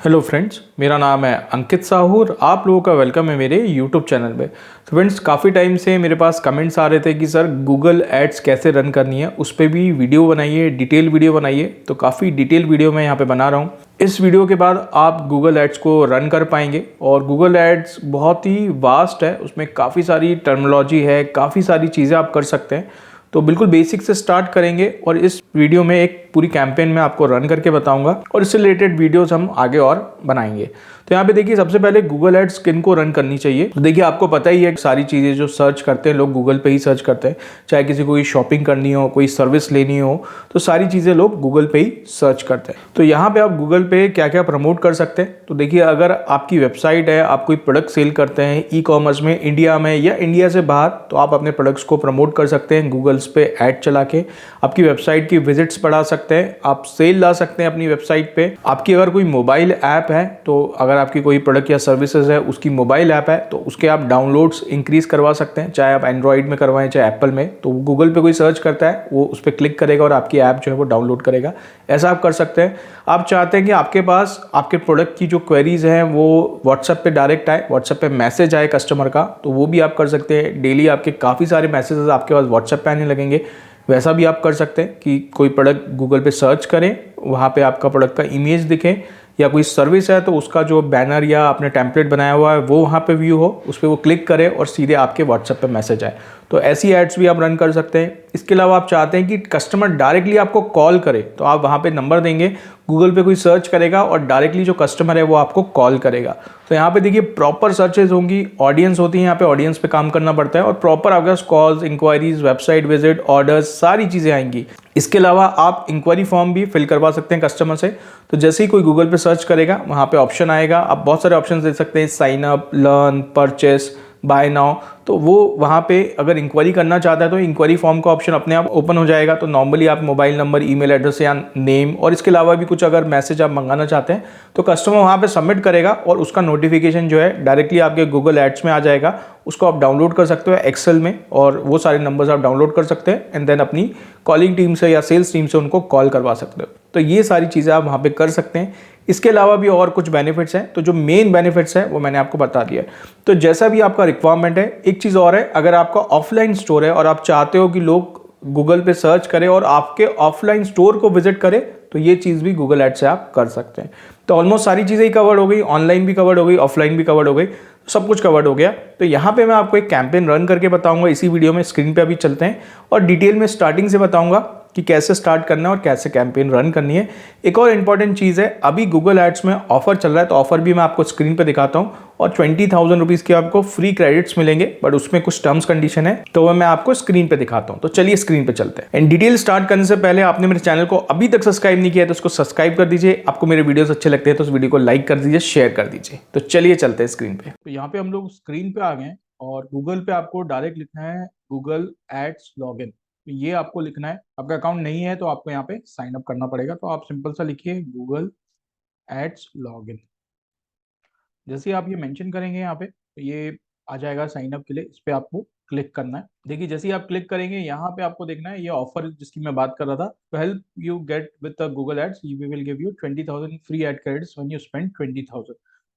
Hello friends, मेरा नाम है अंकित साहू और आप लोगों का वेलकम है मेरे यूट्यूब चैनल पे। तो फ्रेंड्स, काफ़ी टाइम से मेरे पास कमेंट्स आ रहे थे कि सर गूगल एड्स कैसे रन करनी है, उस पर भी वीडियो बनाइए, डिटेल वीडियो बनाइए। तो काफ़ी डिटेल वीडियो मैं यहाँ पे बना रहा हूँ। इस वीडियो के बाद आप गूगल एड्स को रन कर पाएंगे और गूगल एड्स बहुत ही वास्ट है, उसमें काफ़ी सारी टर्मिनोलॉजी है, काफ़ी सारी चीज़ें आप कर सकते हैं। तो बिल्कुल बेसिक से स्टार्ट करेंगे और इस वीडियो में एक पूरी कैंपेन में आपको रन करके बताऊंगा और इससे रिलेटेड वीडियोस हम आगे और बनाएंगे। तो यहाँ पे देखिए, सबसे पहले गूगल एड्स किन को रन करनी चाहिए। तो देखिए, आपको पता ही है सारी चीज़ें जो सर्च करते हैं लोग गूगल पे ही सर्च करते हैं। चाहे किसी को कोई शॉपिंग करनी हो, कोई सर्विस लेनी हो, तो सारी चीज़ें लोग गूगल पे ही सर्च करते हैं। तो यहाँ पे आप गूगल पे क्या क्या प्रमोट कर सकते हैं। तो देखिए, अगर आपकी वेबसाइट है, आप कोई प्रोडक्ट सेल करते हैं ई कॉमर्स में, इंडिया में या इंडिया से बाहर, तो आप अपने प्रोडक्ट्स को प्रमोट कर सकते हैं गूगल्स पे ऐड चला के। आपकी वेबसाइट की विजिट्स बढ़ा सकते हैं, आप सेल ला सकते हैं अपनी वेबसाइट पे। आपकी अगर कोई मोबाइल ऐप है, तो अगर आपकी कोई प्रोडक्ट या सर्विसेज है, उसकी मोबाइल ऐप है, तो उसके आप डाउनलोड्स इंक्रीज करवा सकते हैं। चाहे आप एंड्रॉइड में करवाएं चाहे एप्पल में, तो गूगल पे कोई सर्च करता है, वो उस पर क्लिक करेगा और आपकी ऐप जो है वो डाउनलोड करेगा। ऐसा आप कर सकते हैं। आप चाहते हैं कि आपके पास आपके प्रोडक्ट की जो क्वेरीज हैं वो व्हाट्सएप पे डायरेक्ट आए, व्हाट्सएप पे मैसेज आए कस्टमर का, तो वो भी आप कर सकते हैं। डेली आपके काफ़ी सारे मैसेजेस आपके पास व्हाट्सएप पे आने लगेंगे। वैसा भी आप कर सकते हैं कि कोई प्रोडक्ट गूगल पे सर्च करें, वहाँ पे आपका प्रोडक्ट का इमेज दिखे, या कोई सर्विस है तो उसका जो बैनर या आपने टेम्पलेट बनाया हुआ है वो वहाँ पे व्यू हो, उस पर वो क्लिक करें और सीधे आपके व्हाट्सएप पे मैसेज आए। तो ऐसी एड्स भी आप रन कर सकते हैं। इसके अलावा आप चाहते हैं कि कस्टमर डायरेक्टली आपको कॉल करे, तो आप वहाँ पे नंबर देंगे, गूगल पे कोई सर्च करेगा और डायरेक्टली जो कस्टमर है वो आपको कॉल करेगा। तो यहाँ पे देखिए, प्रॉपर सर्चेज होंगी, ऑडियंस होती है, यहाँ पे ऑडियंस पे काम करना पड़ता है और प्रॉपर आपके पास calls, inquiries, website visit, orders, सारी चीज़ें आएंगी। इसके अलावा आप इंक्वायरी फॉर्म भी फिल करवा सकते हैं कस्टमर से। तो जैसे ही कोई गूगल पे सर्च करेगा, वहाँ पे ऑप्शन आएगा, आप बहुत सारे ऑप्शन दे सकते हैं, sign up, learn, purchase, buy now. तो वो वहाँ पे अगर इंक्वायरी करना चाहता है तो इंक्वायरी फॉर्म का ऑप्शन अपने आप ओपन हो जाएगा। तो नॉर्मली आप मोबाइल नंबर, ईमेल एड्रेस या नेम, और इसके अलावा भी कुछ अगर मैसेज आप मंगाना चाहते हैं तो कस्टमर वहाँ पे सबमिट करेगा और उसका नोटिफिकेशन जो है डायरेक्टली आपके गूगल एड्स में आ जाएगा। उसको आप डाउनलोड कर सकते हो एक्सेल में, और वो सारे नंबर्स आप डाउनलोड कर सकते हैं एंड देन अपनी कॉलिंग टीम से या सेल्स टीम से उनको कॉल करवा सकते हो। तो ये सारी चीज़ें आप वहाँ पे कर सकते हैं। इसके अलावा भी और कुछ बेनिफिट्स हैं, तो जो मेन बेनिफिट्स हैं वो मैंने आपको बता दिया है। तो जैसा भी आपका रिक्वायरमेंट है, एक चीज़ और है, अगर आपका ऑफलाइन स्टोर है और आप चाहते हो कि लोग गूगल पे सर्च करें और आपके ऑफलाइन स्टोर को विजिट करें, तो ये चीज़ भी गूगल एड से आप कर सकते हैं। तो ऑलमोस्ट सारी चीज़ें ही कवर्ड हो गई, ऑनलाइन भी कवर्ड हो गई, ऑफलाइन भी कवर्ड हो गई, सब कुछ कवर्ड हो गया। तो यहाँ पे मैं आपको एक कैंपेन रन करके बताऊंगा इसी वीडियो में। स्क्रीन पे अभी चलते हैं और डिटेल में स्टार्टिंग से बताऊंगा कि कैसे स्टार्ट करना है और कैसे कैंपेन रन करनी है। एक और इंपॉर्टेंट चीज़ है, अभी गूगल एड्स में ऑफर चल रहा है, तो ऑफर भी मैं आपको स्क्रीन पे दिखाता हूँ। और 20,000 रुपीज़ के आपको फ्री क्रेडिट्स मिलेंगे, बट उसमें कुछ टर्म्स कंडीशन है, तो वह मैं आपको स्क्रीन पे दिखाता हूँ। तो चलिए स्क्रीन पे चलते हैं। इन डिटेल स्टार्ट करने से पहले आपने मेरे चैनल को अभी तक सब्सक्राइब नहीं किया है तो उसको सब्सक्राइब कर दीजिए। आपको मेरे वीडियोस अच्छे लगते हैं तो उस वीडियो को लाइक कर दीजिए, शेयर कर दीजिए। तो चलिए चलते हैं स्क्रीन पे। तो यहाँ पे हम लोग स्क्रीन पे आ गए और गूगल पे आपको डायरेक्ट लिखना है गूगल एड्स लॉगिन। तो ये आपको लिखना है। आपका अकाउंट नहीं है तो आपको यहाँ पे साइन अप करना पड़ेगा। तो आप सिंपल सा लिखिए गूगल एड्स लॉगिन। जैसे ही आप ये मेंशन करेंगे यहाँ पे, तो ये आ जाएगा साइन अप के लिए। इस पे आपको क्लिक करना है। देखिए, जैसे ही आप क्लिक करेंगे, यहाँ पे आपको देखना है ये ऑफर जिसकी मैं बात कर रहा था, to help you get with Google ads we will give you 20,000 free ad credits when you spend 20,000।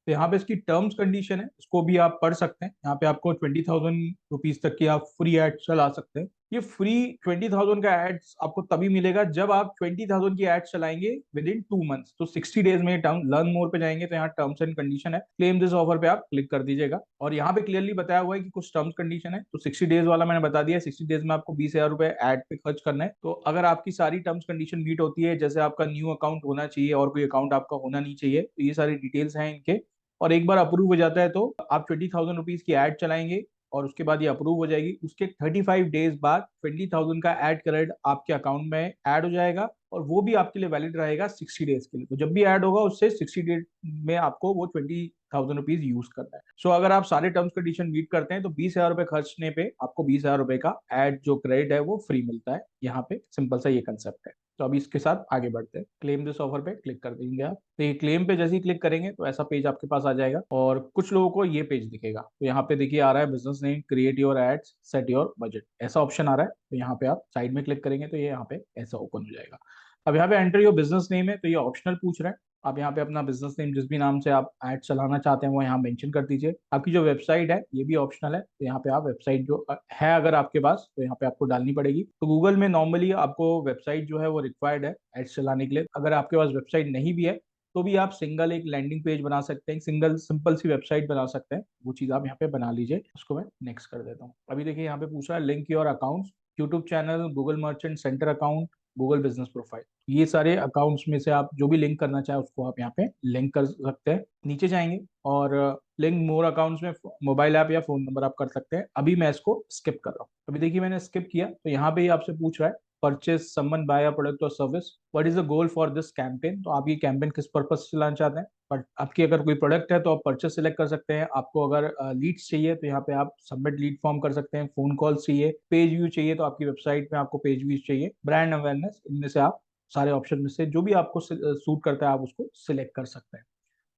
तो यहाँ पे इसकी टर्म्स कंडीशन है, इसको भी आप पढ़ सकते हैं। यहाँ पे आपको 20,000 रुपीज तक की आप फ्री एड चला सकते हैं। ये फ्री 20,000 का एड्स आपको तभी मिलेगा जब आप 20,000 की एड्स चलाएंगे विद इन 2 मंथ्स। तो 60 डेज में टर्म लर्न मोर पे जाएंगे, तो यहाँ टर्म्स एंड कंडीशन है, क्लेम दिस ऑफर पे आप क्लिक कर दीजिएगा। और यहाँ पे क्लियरली बताया हुआ है कि कुछ टर्म्स कंडीशन है। तो 60 डेज वाला मैंने बता दिया है, 60 डेज में आपको 20,000 रुपए एड पे खर्च करना है। तो अगर आपकी सारी टर्म्स कंडीशन मीट होती है, जैसे आपका न्यू अकाउंट होना चाहिए और कोई अकाउंट आपका होना नहीं चाहिए, तो ये सारी डिटेल्स हैं इनके। और एक बार अप्रूव हो जाता है तो आप 20,000 रुपीज की एड चलाएंगे और उसके बाद ये अप्रूव हो जाएगी। उसके 35 डेज बाद 20,000 का एड क्रेडिट आपके अकाउंट में ऐड हो जाएगा और वो भी आपके लिए वैलिड रहेगा 60 डेज के लिए। तो जब भी ऐड होगा उससे 60 डेज में आपको वो 20,000 रुपीज यूज करना है। सो अगर आप सारे टर्म्स कंडीशन मीट करते हैं तो 20,000 रुपए खर्चने पे आपको 20,000 रुपए का एड जो क्रेडिट है वो फ्री मिलता है। यहाँ पे सिंपल सा ये कंसेप्ट है। तो अभी इसके साथ आगे बढ़ते हैं। क्लेम दिस ऑफर पे क्लिक कर देंगे आप। तो ये क्लेम पे जैसे ही क्लिक करेंगे तो ऐसा पेज आपके पास आ जाएगा और कुछ लोगों को ये पेज दिखेगा। तो यहाँ पे देखिए आ रहा है business name, create your ads, set your budget, ऐसा ऑप्शन आ रहा है। तो यहाँ पे आप साइड में क्लिक करेंगे तो ये यहाँ पे ऐसा ओपन हो जाएगा। अब यहाँ पे एंटर योर बिजनेस नेम है, तो ये ऑप्शनल पूछ रहा है। आप यहाँ पे अपना बिजनेस नेम जिस भी नाम से आप ऐड चलाना चाहते हैं वो यहाँ मेंशन कर दीजिए। आपकी जो वेबसाइट है ये भी ऑप्शनल है, तो यहाँ पे आप वेबसाइट जो है अगर आपके पास तो यहाँ पे आपको डालनी पड़ेगी। तो गूगल में नॉर्मली आपको वेबसाइट जो है वो रिक्वायर्ड है एड्स चलाने के लिए। अगर आपके पास वेबसाइट नहीं भी है तो भी आप सिंगल एक लैंडिंग पेज बना सकते हैं, सिंगल सिंपल सी वेबसाइट बना सकते हैं। वो चीज़ आप यहाँ पे बना लीजिए। उसको मैं नेक्स्ट कर देता हूँ। अभी देखिए यहाँ पे पूछ रहा है link your account, YouTube channel, Google merchant centre account, Google business profile. ये सारे अकाउंट्स में से आप जो भी लिंक करना चाहे उसको आप यहाँ पे लिंक कर सकते हैं। नीचे जाएंगे और लिंक मोर अकाउंट्स में मोबाइल ऐप या फोन नंबर आप कर सकते हैं। अभी मैं इसको स्किप कर रहा हूँ। अभी देखिए मैंने स्किप किया तो यहाँ पे ही आपसे पूछ रहा है purchase someone buy a product और service, what is the goal for this campaign. तो आप ये कैंपेन किस पर्पज से चलाना चाहते हैं। बट आपकी अगर कोई प्रोडक्ट है तो आप परचेज सेलेक्ट कर सकते हैं। आपको अगर लीड्स चाहिए तो यहाँ पे आप सबमिट लीड फॉर्म कर सकते हैं। फोन कॉल्स चाहिए, पेज व्यू चाहिए तो आपकी वेबसाइट में आपको पेज व्यूज चाहिए, ब्रांड अवेयरनेस, इनमें से आप सारे ऑप्शन में से जो भी आपको सूट करता है आप उसको सिलेक्ट कर सकते हैं।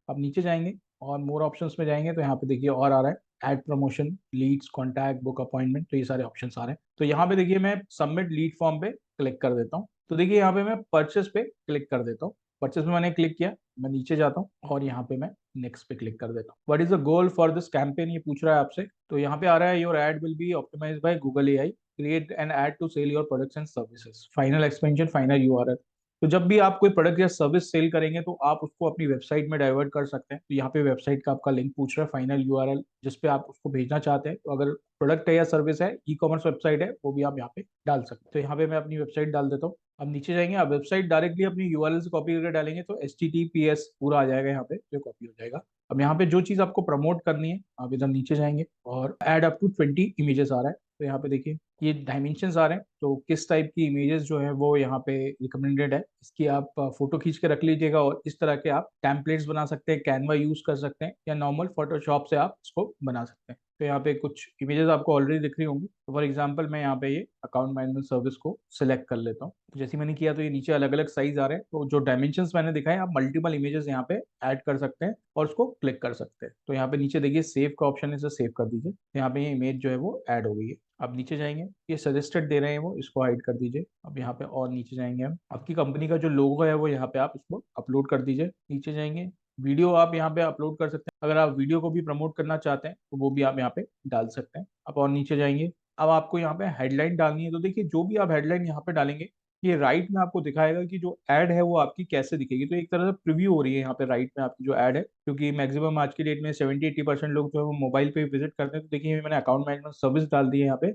आप नीचे जाएंगे और मोर ऑप्शंस में जाएंगे तो यहाँ पे देखिए और आ रहा है ad promotion, leads, contact, book appointment. तो ये सारे ऑप्शन आ रहे हैं। तो यहाँ पे देखिए मैं सबमिट लीड फॉर्म पे क्लिक कर देता हूँ। तो देखिए यहाँ पे मैं परचेस पे क्लिक कर देता हूँ। परचेस में मैंने क्लिक किया, मैं नीचे जाता हूँ और यहाँ पे मैं नेक्स्ट पे क्लिक कर देता हूँ। What is the goal for this campaign ये पूछ रहा है आपसे। तो यहाँ पे आ रहा है your ad will be optimised by Google AI, create an ad to sell your products and services, final expansion, final URL. तो जब भी आप कोई प्रोडक्ट या सर्विस सेल करेंगे तो आप उसको अपनी वेबसाइट में डाइवर्ट कर सकते हैं। तो यहाँ पे वेबसाइट का आपका लिंक पूछ रहा है, फाइनल यूआरएल जिस पे आप उसको भेजना चाहते हैं। तो अगर प्रोडक्ट है या सर्विस है, ई कॉमर्स वेबसाइट है, वो भी आप यहाँ पे डाल सकते हैं। तो यहाँ पे मैं अपनी वेबसाइट डाल देता हूँ। अब नीचे जाएंगे, आप वेबसाइट डायरेक्टली अपनी यूआरएल से कॉपी करके डालेंगे तो HTTPS पूरा आ जाएगा यहाँ पे, तो कॉपी हो जाएगा। अब यहाँ पे जो चीज आपको प्रमोट करनी है आप इधर नीचे जाएंगे और एड अप टू 20 इमेजेस आ रहा है। तो यहाँ पे देखिए ये डायमेंशंस आ रहे हैं, तो किस टाइप की इमेजेस जो है वो यहाँ पे रिकमेंडेड है, इसकी आप फोटो खींच के रख लीजिएगा। और इस तरह के आप टेम्पलेट्स बना सकते हैं, कैनवा यूज कर सकते हैं या नॉर्मल फोटोशॉप से आप इसको बना सकते हैं। तो यहाँ पे कुछ इमेजेस आपको ऑलरेडी दिख रही होंगी। तो फॉर एग्जांपल मैं यहाँ पे ये अकाउंट मैनेजमेंट सर्विस को सिलेक्ट कर लेता हूँ। तो जैसे मैंने किया तो ये नीचे अलग अलग साइज आ रहे हैं। तो जो डायमेंशंस मैंने दिखाए आप मल्टीपल इमेजेस यहाँ पे ऐड कर सकते हैं और उसको क्लिक कर सकते हैं। तो यहाँ पे नीचे देखिए सेव का ऑप्शन है, इसे सेव कर दीजिए। तो यहाँ पे ये इमेज जो है वो ऐड हो गई है। अब नीचे जाएंगे, ये सजेस्टेड दे रहे हैं वो, इसको हाइड कर दीजिए। अब यहाँ पे और नीचे जाएंगे हम, आपकी कंपनी का जो लोगो है वो यहाँ पे आप इसको अपलोड कर दीजिए। नीचे जाएंगे, वीडियो आप यहाँ पे अपलोड कर सकते हैं। अगर आप वीडियो को भी प्रमोट करना चाहते हैं तो वो भी आप यहाँ पे डाल सकते हैं। अब और नीचे जाएंगे, अब आपको यहाँ पे हेडलाइन डालनी है। तो देखिए जो भी आप हेडलाइन यहाँ पे डालेंगे ये राइट में आपको दिखाएगा कि जो एड है वो आपकी कैसे दिखेगी। तो एक तरह से प्रीव्यू हो रही है यहाँ पे राइट में आपकी जो एड है, क्योंकि मैक्सिमम आज की डेट में 70-80% लोग जो है वो मोबाइल पे विजिट करते हैं। तो देखिए मैंने अकाउंट मैनेजमेंट सर्विस डाल दी है यहाँ पे।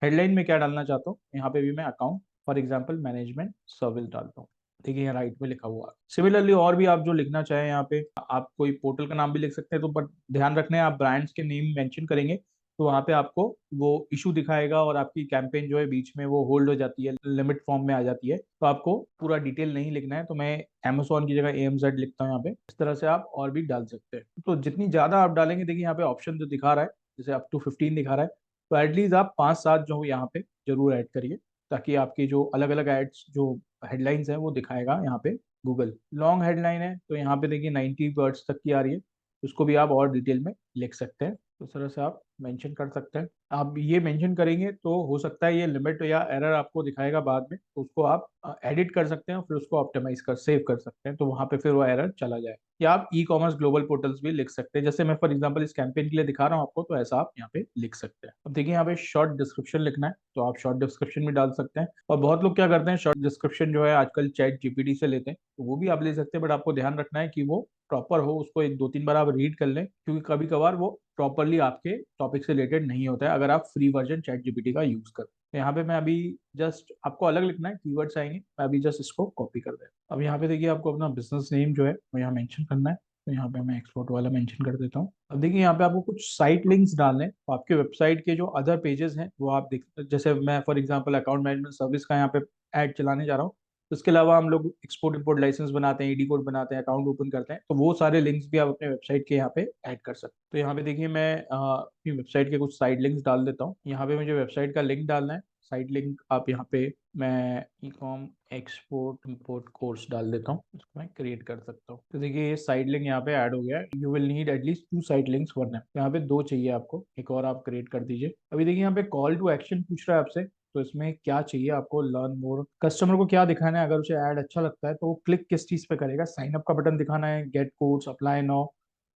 हेडलाइन में क्या डालना चाहता हूँ, यहाँ पे भी मैं account for example management service डालता हूँ। देखिए यहाँ राइट में लिखा हुआ है। सिमिलरली और भी आप जो लिखना चाहें यहाँ पे, आप कोई पोर्टल का नाम भी लिख सकते हैं। तो बट ध्यान रखना है आप ब्रांड्स के नेम मेंशन करेंगे तो वहां पे आपको वो इशू दिखाएगा और आपकी कैंपेन जो है बीच में वो होल्ड हो जाती है, लिमिट फॉर्म में आ जाती है। तो आपको पूरा डिटेल नहीं लिखना है। तो मैं Amazon की जगह AMZ लिखता हूँ यहाँ पे। इस तरह से आप और भी डाल सकते हैं। तो जितनी ज्यादा आप डालेंगे, देखिए यहाँ पे ऑप्शन जो दिखा रहा है जैसे अप टू 15 दिखा रहा है, तो एटलीस्ट आप 5-7 जो यहाँ पे जरूर ऐड करिए, ताकि आपकी जो अलग अलग एड्स जो हेडलाइंस है वो दिखाएगा यहाँ पे गूगल। लॉन्ग हेडलाइन है तो यहाँ पे देखिए 90 वर्ड्स तक की आ रही है, उसको भी आप और डिटेल में लिख सकते हैं। तो इस तरह से आप मेंशन कर सकते हैं। आप ये मेंशन करेंगे तो हो सकता है ये लिमिट या एरर आपको दिखाएगा बाद में, तो उसको आप एडिट कर सकते हैं और फिर उसको ऑप्टिमाइज कर सेव कर सकते हैं। तो वहां पे फिर वो एरर चला जाए। या आप ई कॉमर्स ग्लोबल पोर्टल्स भी लिख सकते हैं, जैसे मैं फॉर एग्जांपल इस कैंपेन के लिए दिखा रहा हूँ आपको, तो ऐसा आप यहाँ पे लिख सकते हैं। अब देखिए यहाँ पे शॉर्ट डिस्क्रिप्शन लिखना है तो आप शॉर्ट डिस्क्रिप्शन भी डाल सकते हैं। और बहुत लोग क्या करते हैं, शॉर्ट डिस्क्रिप्शन जो है आजकल चैट जीपीटी से लेते हैं, तो वो भी आप ले सकते हैं। बट आपको ध्यान रखना है कि वो प्रॉपर हो, उसको एक 2-3 बार आप रीड कर लें, क्योंकि कभी कभार वो प्रॉपरली आपके टॉपिक से रिलेटेड नहीं होता है अगर आप फ्री वर्जन चैट जीपीटी का यूज करें। तो यहाँ पे मैं अभी जस्ट आपको अलग लिखना है, कीवर्ड्स आएंगे, मैं अभी जस्ट इसको कॉपी कर दे। अब यहाँ पे देखिए आपको अपना बिजनेस नेम जो है वो यहाँ मेंशन करना है। तो यहाँ पे मैं एक्सपोर्ट वाला मेंशन कर देता हूँ। अब देखिए यहाँ पे आपको कुछ साइट लिंक्स डालने हैं। तो आपके वेबसाइट के जो अदर पेजेस हैं वो आप देख, जैसे मैं for example account management service का यहाँ पे ऐड चलाने जा रहा हूँ। इसके अलावा हम लोग एक्सपोर्ट इंपोर्ट लाइसेंस बनाते हैं, ईडी कोड बनाते हैं, अकाउंट ओपन करते हैं, तो वो सारे लिंक्स भी आप अपने वेबसाइट के यहाँ पे ऐड कर सकते हैं। तो यहाँ पे देखिए मैं अपनी वेबसाइट के कुछ साइड लिंक्स डाल देता हूँ। यहाँ पे मुझे वेबसाइट का लिंक डालना है, साइड लिंक आप यहाँ पे मैं e com export import course डाल देता हूँ, इसको मैं क्रिएट कर सकता हूँ। तो देखिए ये साइड लिंक यहाँ पे ऐड हो गया है। You will need at least 2 side links for them. यहाँ पे 2 चाहिए आपको, एक और आप क्रिएट कर दीजिए। अभी देखिए यहाँ पे कॉल टू एक्शन पूछ रहा है आपसे। तो इसमें क्या चाहिए आपको, लर्न मोर, कस्टमर को क्या दिखाना है, अगर उसे ऐड अच्छा लगता है तो वो क्लिक किस चीज पे करेगा, साइन अप का बटन दिखाना है, get codes, apply now,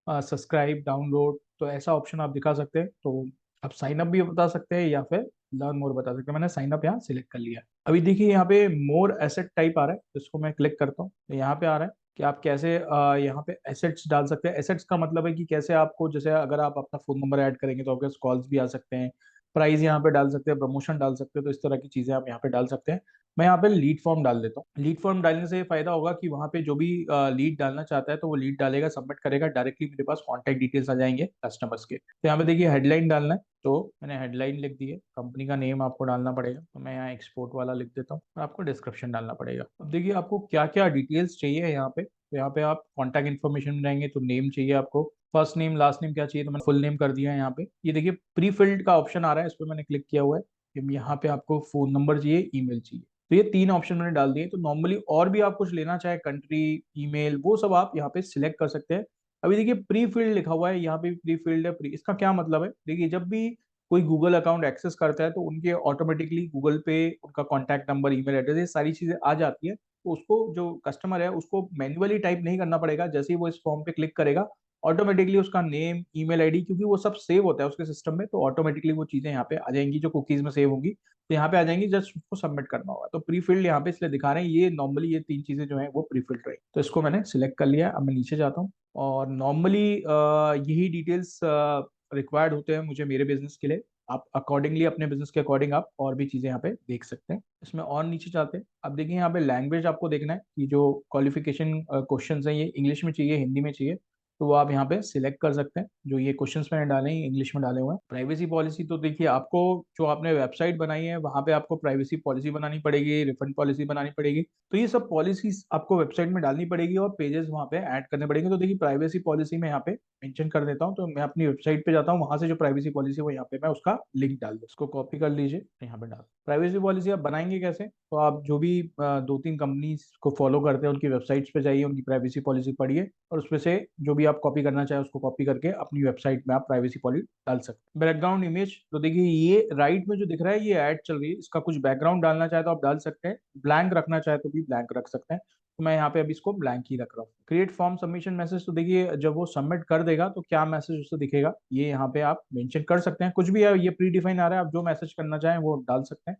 subscribe, download, तो ऐसा ऑप्शन आप दिखा सकते हैं। तो आप साइन अप भी बता सकते हैं या फिर लर्न मोर बता सकते हैं। मैंने साइन अप यहाँ सिलेक्ट कर लिया। अभी देखिए यहाँ पे मोर एसेट टाइप आ रहा है, इसको मैं क्लिक करता हूँ तो यहाँ पे आ रहा है कि आप कैसे यहाँ पे एसेट्स डाल सकते हैं। एसेट्स का मतलब है कि कैसे आपको, जैसे अगर आप अपना फोन नंबर ऐड करेंगे तो आपके कॉल्स भी आ सकते हैं, प्राइस यहाँ पे डाल सकते हैं, प्रमोशन डाल सकते हैं, तो इस तरह की चीजें आप यहाँ पे डाल सकते हैं। मैं यहाँ पे लीड फॉर्म डाल देता हूँ। लीड फॉर्म डालने से ये फायदा होगा कि वहाँ पे जो भी लीड डालना चाहता है तो वो लीड डालेगा, सबमिट करेगा, डायरेक्टली मेरे पास कॉन्टैक्ट डिटेल्स आ जाएंगे कस्टमर्स के। तो यहाँ पे देखिए हेडलाइन डालना है, तो मैंने हेडलाइन लिख दी है। कंपनी का नेम आपको डालना पड़ेगा, तो मैं यहाँ एक्सपोर्ट वाला लिख देता हूँ, और आपको डिस्क्रिप्शन डालना पड़ेगा। अब देखिए आपको क्या क्या डिटेल्स चाहिए यहाँ पे। तो यहाँ पे आप कॉन्टैक्ट इन्फॉर्मेशन में जाएंगे तो नेम चाहिए आपको, फर्स्ट नेम लास्ट नेम क्या चाहिए, तो मैंने फुल नेम कर दिया है। यहाँ पे ये देखिए प्री फिल्ड का ऑप्शन आ रहा है, इस पर मैंने क्लिक किया हुआ है कि यहाँ पे आपको फोन नंबर चाहिए, ईमेल चाहिए। तो ये तीन ऑप्शन मैंने डाल दिए। तो नॉर्मली और भी आप कुछ लेना चाहे, कंट्री, ईमेल, वो सब आप यहाँ पे सिलेक्ट कर सकते हैं। अभी देखिए प्री फील्ड लिखा हुआ है, यहाँ पे प्री फील्ड है। प्री, इसका क्या मतलब है, देखिए जब भी कोई गूगल अकाउंट एक्सेस करता है तो उनके ऑटोमेटिकली गूगल पे उनका कॉन्टैक्ट नंबर, ईमेल एड्रेस, ये सारी चीजें आ जाती है। तो उसको, जो कस्टमर है, उसको मैन्युअली टाइप नहीं करना पड़ेगा। जैसे ही वो इस फॉर्म पे क्लिक करेगा, ऑटोमेटिकली उसका नेम, ईमेल आईडी, क्योंकि वो सब सेव होता है उसके सिस्टम में, तो ऑटोमेटिकली वो चीजें यहाँ पे आ जाएंगी जो कुकीज में सेव होंगी, तो यहाँ पे आ जाएंगी। जस्ट उसको सबमिट करना होगा। तो प्री फिल्ड यहाँ पे इसलिए दिखा रहे हैं, ये नॉर्मली ये तीन चीजें जो है वो प्री फिल्ड रही। तो इसको मैंने सिलेक्ट कर लिया। अब मैं नीचे जाता हूँ, और नॉर्मली यही डिटेल्स रिक्वायर्ड होते हैं मुझे मेरे बिजनेस के लिए। आप अकॉर्डिंगली, अपने बिजनेस के अकॉर्डिंग आप और भी चीजें यहाँ पे देख सकते हैं। इसमें और नीचे जाते हैं। अब देखिए यहाँ पे लैंग्वेज आपको देखना है कि जो क्वालिफिकेशन क्वेश्चंस हैं ये इंग्लिश में चाहिए, हिंदी में चाहिए, तो वो आप यहाँ पे सिलेक्ट कर सकते हैं। जो ये क्वेश्चंस मैंने डाले हैं इंग्लिश में डाले हुए हैं। प्राइवेसी पॉलिसी, तो देखिए आपको, जो आपने वेबसाइट बनाई है वहां पे आपको प्राइवेसी पॉलिसी बनानी पड़ेगी, रिफंड पॉलिसी बनानी पड़ेगी। तो ये सब पॉलिसीज आपको वेबसाइट में डालनी पड़ेगी और पेजेस वहां पे ऐड करने पड़ेंगे। तो देखिए प्राइवेसी पॉलिसी में यहाँ पे मेंशन कर देता हूँ। तो मैं अपनी वेबसाइट पे जाता हूँ, वहां से जो प्राइवेसी पॉलिसी है वो यहाँ पे मैं उसका लिंक डाल दूँ, उसको कॉपी कर लीजिए, यहाँ पे डाल। प्राइवेसी पॉलिसी आप बनाएंगे कैसे, तो आप जो भी दो तीन कंपनीज को फॉलो करते हैं उनकी वेबसाइट्स पे जाइए, उनकी प्राइवेसी पॉलिसी पढ़िए, और उसमें से जो भी आप कॉपी करना चाहे उसको कॉपी करके अपनी वेबसाइट में आप प्राइवेसी पॉलिसी डाल सकते हैं। बैकग्राउंड इमेज, तो देखिए ये राइट में जो दिख रहा है ये ऐड चल रही है, इसका कुछ बैकग्राउंड डालना चाहे तो आप डाल सकते हैं, ब्लैंक रखना चाहे तो भी ब्लैंक रख सकते हैं। तो मैं यहाँ पे अभी इसको ब्लैंक ही रख रहा हूँ। क्रिएट फॉर्म सबमिशन मैसेज, तो देखिए जब वो सबमिट कर देगा तो क्या मैसेज उससे दिखेगा, ये यहाँ पे आप मेंशन कर सकते हैं। कुछ भी है, ये प्री डिफाइन आ रहा है, आप जो मैसेज करना चाहें वो डाल सकते हैं।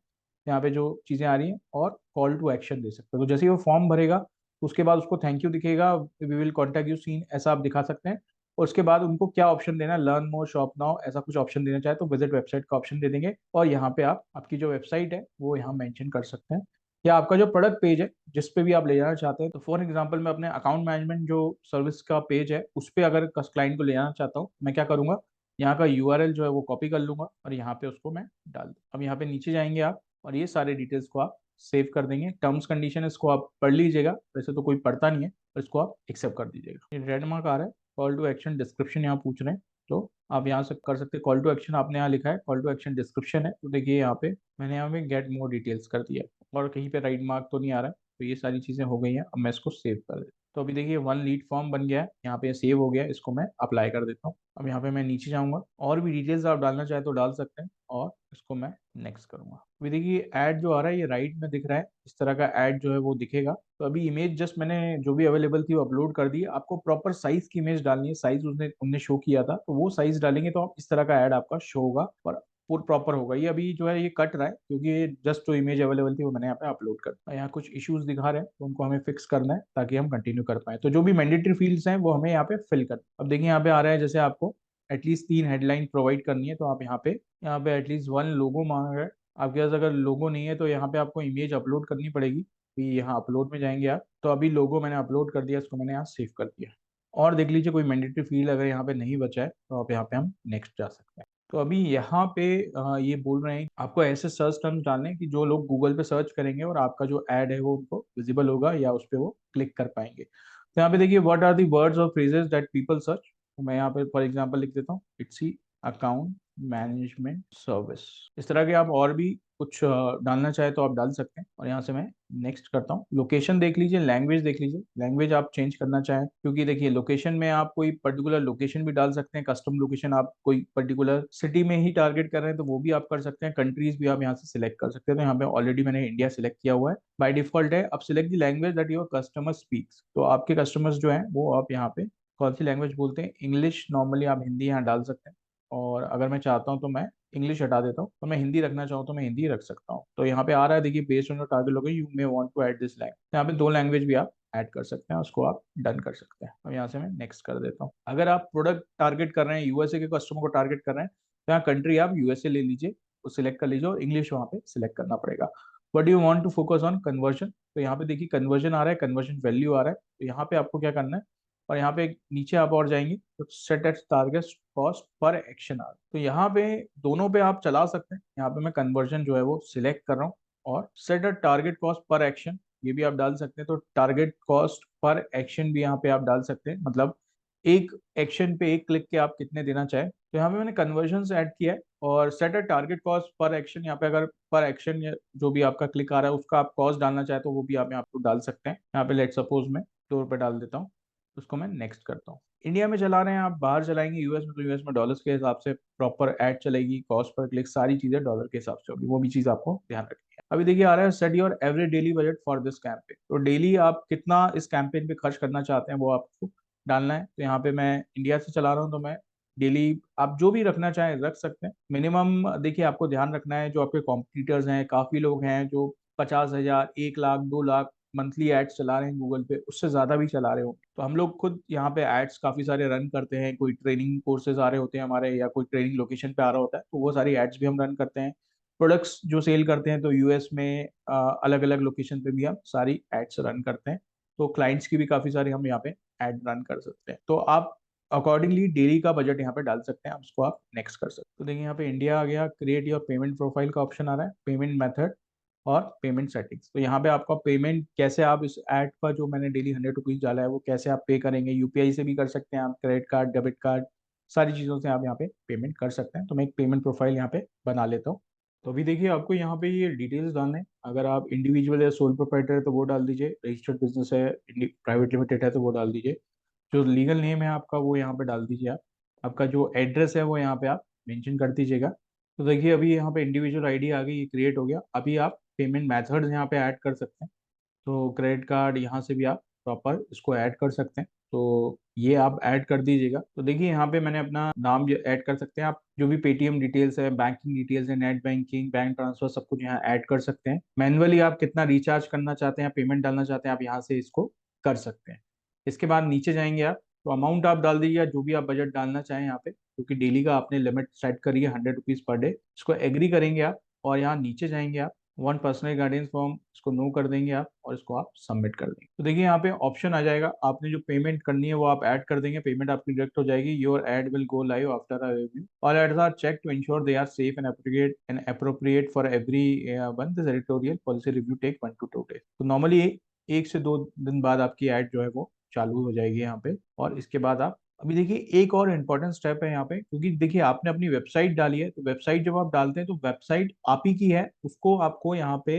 यहाँ पे जो चीजें आ रही हैं, और कॉल टू एक्शन दे सकते हैं। तो जैसे ही वो फॉर्म भरेगा तो उसके बाद उसको थैंक यू दिखेगा, we will contact you soon, ऐसा आप दिखा सकते हैं। और उसके बाद उनको क्या ऑप्शन देना है, लर्न मोर, शॉप नाउ, ऐसा कुछ ऑप्शन देना चाहे तो विजिट वेबसाइट का ऑप्शन दे देंगे, और यहाँ पे आप आपकी जो वेबसाइट है वो यहाँ मेंशन कर सकते हैं, या आपका जो प्रोडक्ट पेज है जिस पे भी आप ले जाना चाहते हैं। तो फॉर एग्जांपल मैं अपने अकाउंट मैनेजमेंट जो सर्विस का पेज है उस पे अगर क्लाइंट को ले जाना चाहता हूँ, मैं क्या करूंगा, यहाँ का यूआरएल जो है वो कॉपी कर लूंगा और यहाँ पे उसको मैं डाल दूँ। अब यहाँ पे नीचे जाएंगे आप, और ये सारे डिटेल्स को आप सेव कर देंगे। टर्म्स कंडीशन इसको आप पढ़ लीजिएगा, वैसे तो कोई पढ़ता नहीं है, पर इसको आप एक्सेप्ट कर दीजिएगा। ये रेड मार्क आ रहा है, कॉल टू एक्शन डिस्क्रिप्शन यहाँ पूछ रहे हैं, तो आप यहाँ से कर सकते हैं। कॉल टू एक्शन आपने यहाँ लिखा है, कॉल टू एक्शन डिस्क्रिप्शन है, तो देखिए यहाँ पे मैंने यहाँ पे गेट मोर डिटेल्स कर दिया है, और कहीं पे राइट मार्क तो नहीं आ रहा है। तो ये सारी चीजें हो गई हैं। अब मैं इसको सेव कर देता हूँ। तो अभी देखिए वन लीड फॉर्म बन गया है, यहाँ पे सेव हो गया है, इसको मैं अप्लाई कर देता हूँ। अब यहाँ पे मैं नीचे जाऊंगा, और भी डिटेल्स आप डालना चाहे तो डाल सकते हैं, और इसको मैं नेक्स्ट करूंगा। अभी देखिए ऐड जो आ रहा है ये राइट में दिख रहा है, इस तरह का ऐड जो है वो दिखेगा। तो अभी इमेज जस्ट मैंने जो भी अवेलेबल थी वो अपलोड कर दी। आपको प्रॉपर साइज की इमेज डालनी है, साइज उसने उनने शो किया था तो वो साइज डालेंगे तो आप इस तरह का ऐड आपका शो होगा और पूरा प्रॉपर होगा। ये अभी जो है ये कट रहा है क्योंकि ये जस्ट जो इमेज अवेलेबल थी वो मैंने यहाँ पे अपलोड कर दिया। यहाँ कुछ इश्यूज दिखा रहे हैं तो उनको हमें फिक्स करना है ताकि हम कंटिन्यू कर पाए। तो जो भी मैंडेटरी फील्ड्स हैं वो हमें यहाँ पे फिल कर। अब देखिए यहाँ पे आ रहा है जैसे आपको एटलीस्ट 3 हेडलाइन प्रोवाइड करनी है, तो आप यहाँ पे एटलीस्ट 1 लोगो मांग रहे हैं। आपके पास अगर लोगो नहीं है तो यहाँ पे आपको इमेज अपलोड करनी पड़ेगी। कि यहाँ अपलोड में जाएंगे आप, तो अभी लोगो मैंने अपलोड कर दिया, इसको मैंने यहाँ सेव कर दिया। और देख लीजिए कोई मैंडेटरी फील्ड अगर यहाँ पे नहीं बचा है तो आप यहाँ पे हम नेक्स्ट जा सकते हैं। तो अभी यहाँ पे ये बोल रहे हैं आपको ऐसे सर्च टर्म्स डालने हैं कि जो लोग गूगल पे सर्च करेंगे और आपका जो ऐड है वो उनको विजिबल होगा या उस पर वो क्लिक कर पाएंगे। तो यहाँ पे देखिए व्हाट आर दी वर्ड्स और फ्रेजेस दैट पीपल सर्च। तो मैं यहाँ पे फॉर एग्जांपल लिख देता हूँ, इट्सी अकाउंट मैनेजमेंट सर्विस। इस तरह के आप और भी कुछ डालना चाहे तो आप डाल सकते हैं। और यहाँ से मैं नेक्स्ट करता हूँ। लोकेशन देख लीजिए, लैंग्वेज देख लीजिए, लैंग्वेज आप चेंज करना चाहें, क्योंकि देखिए लोकेशन में आप कोई पर्टिकुलर लोकेशन भी डाल सकते हैं, कस्टम लोकेशन आप कोई पर्टिकुलर सिटी में ही टारगेट कर रहे हैं तो वो भी आप कर सकते हैं। कंट्रीज भी आप यहाँ से सिलेक्ट कर सकते हैं। तो यहाँ पे ऑलरेडी मैंने इंडिया सिलेक्ट किया हुआ है बाय डिफॉल्ट है। अब select the language that your customer speaks. तो आपके कस्टमर्स जो हैं वो आप यहाँ पे कौन सी लैंग्वेज बोलते हैं, इंग्लिश, नॉर्मली आप हिंदी यहाँ डाल सकते हैं। और अगर मैं चाहता हूँ तो मैं इंग्लिश हटा देता हूँ, तो मैं हिंदी रखना चाहूँ तो मैं हिंदी रख सकता हूँ। तो यहाँ पे आ रहा है देखिए, based on your target location you may want to add this language. यहाँ पे 2 लैंग्वेज भी आप ऐड कर सकते हैं, उसको आप डन कर सकते हैं। और यहाँ से मैं नेक्स्ट कर देता हूँ। अगर आप प्रोडक्ट टारगेट कर रहे हैं, यूएसए के कस्टमर को टारगेट कर रहे हैं, तो यहाँ कंट्री आप यूएसए ले लीजिए, वो सिलेक्ट कर लीजिए और इंग्लिश वहाँ पे सिलेक्ट करना पड़ेगा। But you want to focus on conversion, तो यहाँ पे देखिए कन्वर्जन आ रहा है, कन्वर्जन वैल्यू आ रहा है। तो यहाँ पे आपको क्या करना है, और यहाँ पे नीचे आप और जाएंगे तो set at target cost per action are, तो यहाँ पे दोनों पे आप चला सकते हैं। यहाँ पे मैं कन्वर्जन जो है वो सिलेक्ट कर रहा हूँ, और set a target cost per action ये भी आप डाल सकते हैं। तो टारगेट कॉस्ट पर एक्शन भी यहाँ पे आप डाल सकते हैं, मतलब एक एक्शन पे एक क्लिक के आप कितने देना चाहें। तो यहाँ पे मैंने कन्वर्जन ऐड किया है, और set a target cost per action, यहाँ पे अगर पर एक्शन जो भी आपका क्लिक आ रहा है उसका आप कॉस्ट डालना चाहे तो वो भी आप यहाँ पे डाल सकते हैं। यहाँ पे लेट सपोज मैं ₹2 डाल देता हूँ, उसको मैं नेक्स्ट करता हूँ। इंडिया में चला रहे हैं, आप बाहर चलाएंगे यूएस में, तो यूएस में डॉलर्स के हिसाब से प्रॉपर ऐड चलेगी, कॉस्ट पर क्लिक सारी चीजें डॉलर के हिसाब से होगी, वो भी चीज आपको ध्यान रखनी है। अभी देखिए आ रहा है set your average daily budget for this campaign, तो डेली आप कितना इस कैंपेन पे खर्च करना चाहते हैं वो आपको डालना है। तो यहाँ पे मैं इंडिया से चला रहा हूँ तो मैं डेली आप जो भी रखना चाहें रख सकते हैं। मिनिमम देखिए आपको ध्यान रखना है, जो आपके कॉम्पिटिटर्स हैं, काफी लोग हैं जो 50,000, 1 लाख, 2 लाख मंथली एड्स चला रहे हैं गूगल पे, उससे ज्यादा भी चला रहे हो। तो हम लोग खुद यहाँ पे एड्स काफी सारे रन करते हैं, कोई ट्रेनिंग कोर्सेज आ रहे होते हैं हमारे, या कोई ट्रेनिंग लोकेशन पे आ रहा होता है तो वो सारी एड्स भी हम रन करते हैं। प्रोडक्ट्स जो सेल करते हैं तो यूएस में अलग अलग लोकेशन पे भी हम सारी एड्स रन करते हैं। तो क्लाइंट्स की भी काफी सारी हम यहाँ पे एड रन कर सकते हैं। तो आप अकॉर्डिंगली डेली का बजट यहाँ पे डाल सकते हैं, आप उसको आप नेक्स्ट कर सकते हैं। तो देखिए यहाँ पे इंडिया आ गया, क्रिएट योर पेमेंट प्रोफाइल का ऑप्शन आ रहा है, पेमेंट मेथड और पेमेंट सेटिंग्स। तो यहाँ पे आपका पेमेंट कैसे, आप इस ऐड का जो मैंने डेली ₹100 डाला है वो कैसे आप पे करेंगे, यूपीआई से भी कर सकते हैं आप, क्रेडिट कार्ड, डेबिट कार्ड, सारी चीज़ों से आप यहाँ पे पेमेंट कर सकते हैं। तो मैं एक पेमेंट प्रोफाइल यहाँ पे बना लेता हूँ। तो अभी देखिए आपको यहाँ पे ये डिटेल्स डालने हैं। अगर आप इंडिविजुअल या सोल प्रोप्राइटर है तो वो डाल दीजिए, रजिस्टर्ड बिजनेस है, प्राइवेट लिमिटेड है तो वो डाल दीजिए, जो लीगल नेम है आपका वो यहाँ पे डाल दीजिए आप, आपका जो एड्रेस है वो यहाँ पे आप मेंशन कर दीजिएगा। तो देखिए अभी यहाँ पे इंडिविजुअल आईडी आ गई, ये क्रिएट हो गया। अभी आप पेमेंट मेथड्स यहाँ पे ऐड कर सकते हैं। तो क्रेडिट कार्ड यहाँ से भी आप प्रॉपर इसको ऐड कर सकते हैं, तो ये आप ऐड कर दीजिएगा। तो देखिए यहाँ पे मैंने अपना नाम ऐड कर सकते हैं, आप जो भी पेटीएम डिटेल्स है, बैंकिंग डिटेल्स है, नेट बैंकिंग, बैंक ट्रांसफर, सब कुछ यहाँ ऐड कर सकते हैं। मैनुअली आप कितना रिचार्ज करना चाहते हैं, पेमेंट डालना चाहते हैं, आप यहाँ से इसको कर सकते हैं। इसके बाद नीचे जाएंगे आप, तो अमाउंट आप डाल दीजिए जो भी आप बजट डालना चाहें यहाँ पे, क्योंकि डेली का आपने लिमिट सेट करी है ₹100 पर डे। इसको एग्री करेंगे आप, और यहाँ नीचे जाएंगे आप, वन पर्सनल गाइडेंस फॉर्म, इसको नो कर देंगे आप, और इसको आप सबमिट कर देंगे। तो देखिए यहाँ पे ऑप्शन आ जाएगा, आपने जो पेमेंट करनी है वो आप ऐड कर देंगे, पेमेंट आपकी डायरेक्ट हो जाएगी। Your ad will go live after a review, all ads are check to ensure they are safe and appropriate for everyone, this editorial policy review take 1 to 2 days। तो normally 1 से 2 दिन बाद आपकी add जो है वो चालू हो जाएगी यहाँ पे। और इसके बाद आप अभी देखिए एक और इम्पोर्टेंट स्टेप है यहाँ पे, क्योंकि देखिए आपने अपनी वेबसाइट डाली है, तो वेबसाइट जब आप डालते हैं तो वेबसाइट आप ही की है, उसको आपको यहाँ पे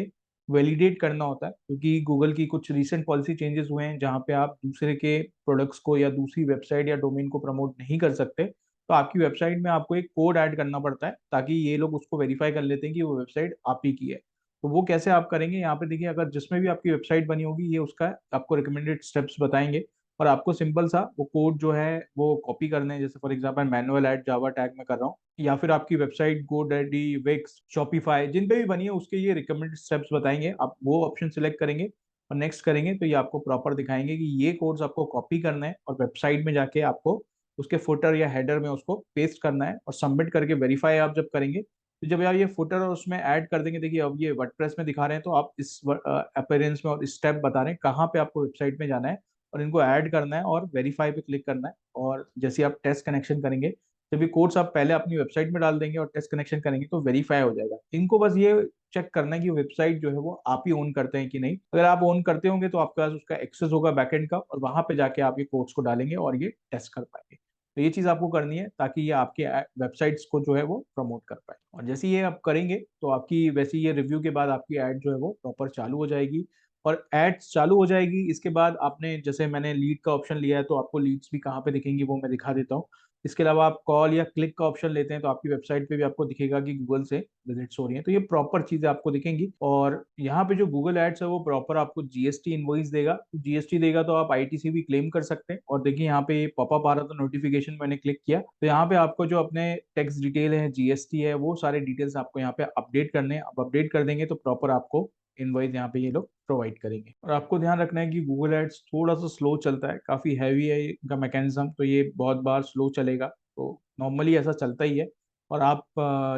वैलिडेट करना होता है, क्योंकि गूगल की कुछ रीसेंट पॉलिसी चेंजेस हुए हैं जहाँ पे आप दूसरे के प्रोडक्ट्स को या दूसरी वेबसाइट या डोमेन को प्रमोट नहीं कर सकते। तो आपकी वेबसाइट में आपको एक कोड ऐड करना पड़ता है, ताकि ये लोग उसको वेरीफाई कर लेते हैं कि वो वेबसाइट आप ही की है। तो वो कैसे आप करेंगे, यहाँ पे देखिए, अगर जिसमें भी आपकी वेबसाइट बनी होगी ये उसका आपको रिकमेंडेड स्टेप्स बताएंगे, और आपको सिंपल सा वो कोड जो है वो कॉपी करना है। जैसे for example manual at Java tag में कर रहा हूँ, या फिर आपकी वेबसाइट गोडैडी, विक्स, शॉपिफाई जिन पे भी बनी है उसके ये रिकमेंडेड स्टेप्स बताएंगे। आप वो ऑप्शन सिलेक्ट करेंगे और नेक्स्ट करेंगे, तो ये आपको प्रॉपर दिखाएंगे कि ये कोड्स आपको कॉपी करना है, और वेबसाइट में जाके आपको उसके फुटर या हेडर में उसको पेस्ट करना है, और सबमिट करके वेरीफाई आप जब करेंगे, तो जब आप ये फुटर और उसमें ऐड कर देंगे, देखिए अब ये वर्डप्रेस में दिखा रहे हैं, तो आप इस अपीयरेंस में और स्टेप बता रहे हैं कहाँ पे आपको वेबसाइट में जाना है और इनको ऐड करना है और वेरीफाई पे क्लिक करना है। और जैसे आप टेस्ट कनेक्शन करेंगे, जब ये कोड्स आप पहले अपनी वेबसाइट में डाल देंगे और टेस्ट कनेक्शन करेंगे तो वेरीफाई हो जाएगा। इनको बस ये चेक करना है कि वेबसाइट जो है वो आप ही ओन करते हैं कि नहीं। अगर आप ओन करते होंगे तो आपके पास उसका एक्सेस होगा बैकएंड का, और वहां पे जाके आप ये कोड्स को डालेंगे और ये टेस्ट कर पाएंगे। तो ये चीज़ आपको करनी है ताकि ये आपके वेबसाइट्स को जो है वो प्रमोट कर पाए। और जैसे ये आप करेंगे तो आपकी वैसे ये रिव्यू के बाद आपकी ऐड जो है वो प्रॉपर चालू हो जाएगी। और एड्स चालू हो जाएगी, इसके बाद आपने जैसे मैंने लीड का ऑप्शन लिया है तो आपको लीड्स भी कहाँ पे दिखेंगी वो मैं दिखा देता हूँ। इसके अलावा आप कॉल या क्लिक का ऑप्शन लेते हैं तो आपकी वेबसाइट पे भी आपको दिखेगा कि गूगल से विजिट्स हो रही हैं, तो ये प्रॉपर चीजें आपको दिखेंगी। और यहाँ पे जो गूगल एड्स है वो प्रॉपर आपको जीएसटी इनवॉइस देगा, जीएसटी देगा तो आप आईटीसी भी क्लेम कर सकते हैं। और देखिए यहाँ पे पॉपअप आ रहा था नोटिफिकेशन, मैंने क्लिक किया तो यहाँ पे आपको जो अपने टैक्स डिटेल है, जीएसटी है, वो सारे डिटेल्स आपको यहाँ पे अपडेट करने हैं। आप अपडेट कर देंगे तो प्रॉपर आपको इनवॉइस यहाँ पे ये लोग प्रोवाइड करेंगे। और आपको ध्यान रखना है कि गूगल एड्स थोड़ा सा स्लो चलता है, काफी हैवी है इनका मैकेनिज्म, तो ये बहुत बार स्लो चलेगा, तो नॉर्मली ऐसा चलता ही है। और आप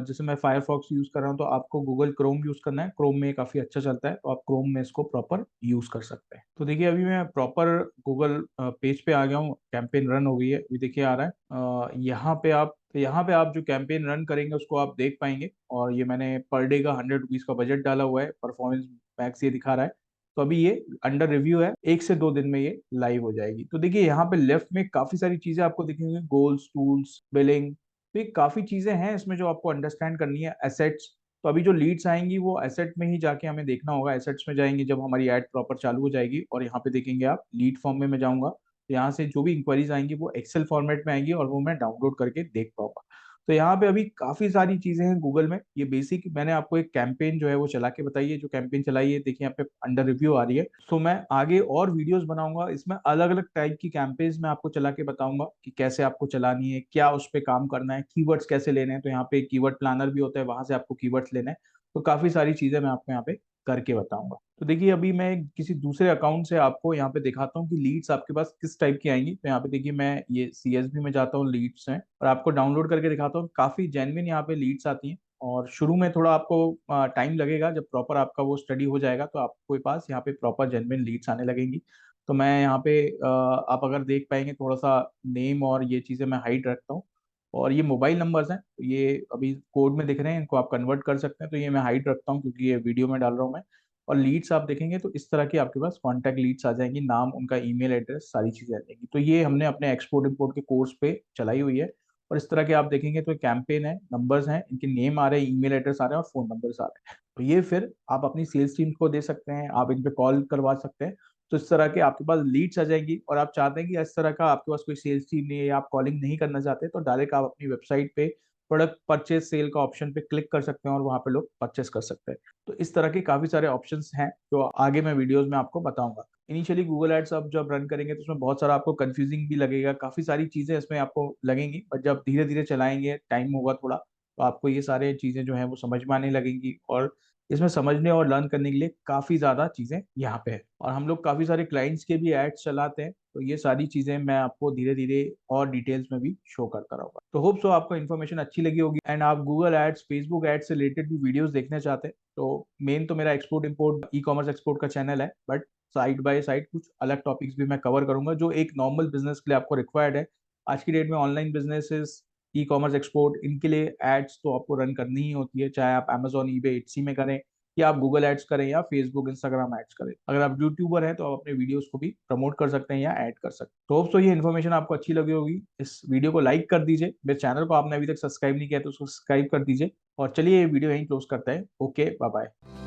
जैसे मैं फायरफॉक्स यूज कर रहा हूँ तो आपको गूगल क्रोम यूज करना है, क्रोम में काफी अच्छा चलता है तो आप क्रोम में इसको प्रॉपर यूज कर सकते हैं। तो देखिए अभी मैं प्रॉपर गूगल पेज पे आ गया हूँ, कैंपेन रन हो गई है, अभी देखिए आ रहा है यहाँ पे आप जो कैंपेन रन करेंगे उसको आप देख पाएंगे। और ये मैंने पर डे का 100 रुपीज का बजट डाला हुआ है, परफॉर्मेंस मैक्स ये दिखा रहा है। तो अभी ये अंडर रिव्यू है, 1 से 2 दिन में ये लाइव हो जाएगी। तो देखिए यहाँ पे लेफ्ट में काफी सारी चीजें आपको दिखेंगी, गोल्स, टूल्स, बिलिंग, तो ये काफी चीजें हैं इसमें जो आपको अंडरस्टैंड करनी है। एसेट्स, तो अभी जो लीड्स आएंगी वो एसेट में ही जाके हमें देखना होगा, एसेट्स में जाएंगे जब हमारी एड प्रॉपर चालू हो जाएगी। और यहाँ पे देखेंगे आप लीड फॉर्म में मैं जाऊंगा तो यहाँ से जो भी इंक्वायरीज आएंगी वो एक्सेल फॉर्मेट में आएंगी और वो मैं डाउनलोड करके देख पाऊंगा। तो यहाँ पे अभी काफी सारी चीजें हैं गूगल में, ये बेसिक मैंने आपको एक कैंपेन जो है वो चला के बताई है, जो कैंपेन चलाई है देखिए यहाँ पे अंडर रिव्यू आ रही है। सो मैं आगे और वीडियोस बनाऊंगा, इसमें अलग अलग टाइप की कैंपेन्स मैं आपको चला के बताऊंगा कि कैसे आपको चलानी है, क्या उस पर काम करना है, कीवर्ड्स कैसे लेने हैं। तो यहाँ पे कीवर्ड प्लानर भी होता है, वहां से आपको कीवर्ड्स लेने हैं। तो काफी सारी चीजें मैं आपको यहाँ पे करके बताऊंगा। तो देखिए अभी मैं किसी दूसरे अकाउंट से आपको यहाँ पे दिखाता हूँ कि लीड्स आपके पास किस टाइप की आएंगी। तो यहाँ पे देखिए मैं ये सीएसवी में जाता हूँ, लीड्स हैं, और आपको डाउनलोड करके दिखाता हूँ, काफी जेन्युइन यहाँ पे लीड्स आती हैं। और शुरू में थोड़ा आपको टाइम लगेगा, जब प्रॉपर आपका वो स्टडी हो जाएगा तो आपके पास यहाँ पे प्रॉपर जेन्युइन लीड्स आने लगेंगी। तो मैं यहाँ पे आप अगर देख पाएंगे थोड़ा सा नेम और ये चीजें मैं हाइड रखता हूँ। और ये मोबाइल नंबर्स हैं, तो ये अभी कोड में दिख रहे हैं, इनको आप कन्वर्ट कर सकते हैं, तो ये मैं हाइड रखता हूँ क्योंकि ये वीडियो में डाल रहा हूँ मैं। और लीड्स आप देखेंगे तो इस तरह की आपके पास कॉन्टैक्ट लीड्स आ जाएंगी, नाम, उनका ईमेल एड्रेस, सारी चीजें आ जाएंगी। तो ये हमने अपने एक्सपोर्ट इंपोर्ट के कोर्स पे चलाई हुई है। और इस तरह के आप देखेंगे तो कैंपेन है, नंबर्स हैं, इनके नेम आ रहे हैं, ईमेल एड्रेस आ रहे हैं और फोन नंबर्स आ रहे हैं। तो ये फिर आप अपनी सेल्स टीम को दे सकते हैं, आप इन पे कॉल करवा सकते हैं। तो इस तरह के आपके पास लीड्स आ जाएंगी। और आप चाहते हैं कि इस तरह का आपके पास कोई सेल्स टीम नहीं है या आप कॉलिंग नहीं करना चाहते, तो डायरेक्ट आप अपनी वेबसाइट पे प्रोडक्ट परचेज सेल का ऑप्शन पे क्लिक कर सकते हैं और वहां पे लोग परचेस कर सकते हैं। तो इस तरह के काफी सारे ऑप्शंस हैं जो आगे मैं वीडियोस में आपको बताऊंगा। इनिशियली गूगल एड्स आप जब रन करेंगे तो उसमें बहुत सारा आपको कंफ्यूजिंग भी लगेगा, काफी सारी चीजें इसमें आपको लगेंगी, बट जब धीरे धीरे चलाएंगे, टाइम होगा थोड़ा, तो आपको ये सारे चीजें जो है वो समझ में आने लगेंगी। और इसमें समझने और लर्न करने के लिए काफी ज्यादा चीजें यहाँ पे है। और हम लोग काफी सारे क्लाइंट्स के भी एड्स चलाते हैं, तो ये सारी चीजें मैं आपको धीरे धीरे और डिटेल्स में भी शो करता रहूंगा। तो होप सो आपको इन्फॉर्मेशन अच्छी लगी होगी, एंड आप गूगल एड्स, फेसबुक एड्स से रिलेटेड भी वीडियोस देखना चाहते हैं तो मेन तो मेरा export import, e commerce export का चैनल है, बट साइड बाय साइड कुछ अलग टॉपिक्स भी मैं कवर करूंगा जो एक नॉर्मल बिजनेस के लिए आपको रिक्वायर्ड है। आज की डेट में online businesses, e commerce export, इनके लिए एड्स तो आपको रन करनी ही होती है, चाहे आप अमेजोन, ईबे, इट्सी में करें, या आप गूगल एड्स करें, या फेसबुक, इंस्टाग्राम एड्स करें। अगर आप यूट्यूबर हैं तो आप अपने वीडियोस को भी प्रमोट कर सकते हैं या ऐड कर सकते हैं। तो होप सो ये इन्फॉर्मेशन आपको अच्छी लगी होगी। इस वीडियो को लाइक कर दीजिए, मेरे चैनल को आपने अभी तक सब्सक्राइब नहीं किया तो उसको सब्सक्राइब कर दीजिए। और चलिए ये वीडियो यहीं क्लोज करते हैं। Okay, bye bye.